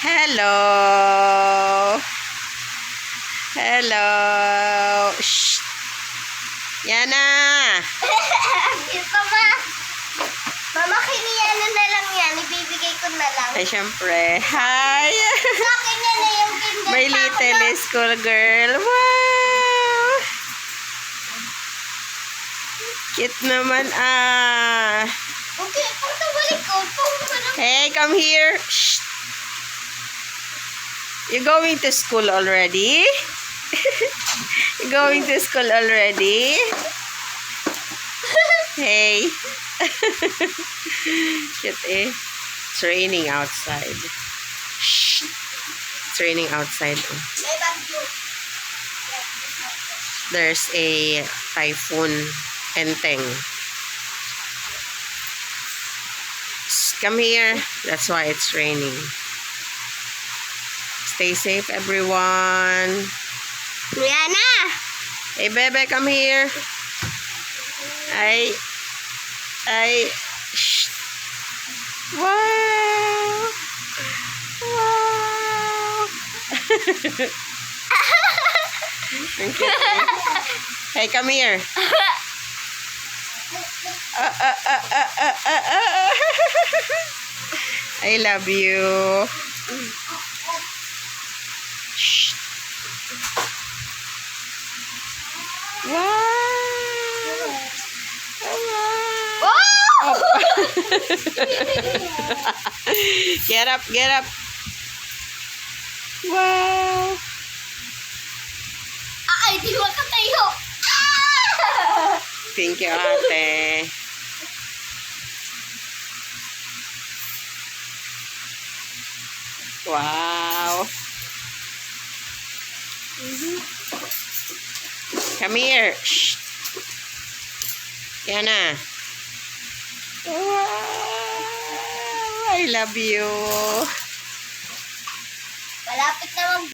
Hello. Hello. Shh. Yana. Ito ma. Mama, kiniyano na lang yan. Ibibigay ko na lang. Ay, syempre. Hi. Sa akin yan na yung kinder. My little school girl. Wow. Cute naman ah. Okay, punta balik ko. Hey, come here. Shh. You going to school already? You going to school already? Hey. Shit eh. It's raining outside. Shh. It's raining outside. May bagyo. There's a typhoon Enteng. Come here. That's why it's raining. Stay safe, everyone. Yana. Hey, Bebe, come here. Ay. Shh. Wow. Wow. Ang cute. Hey, come here. I love you. Shh. Wow. Oh! Get up, get up. Wow. Ay, di mo katayo. Thank you, ate. Wow. Come here. Shh. Yana. Wow. I love you. Malapit na mag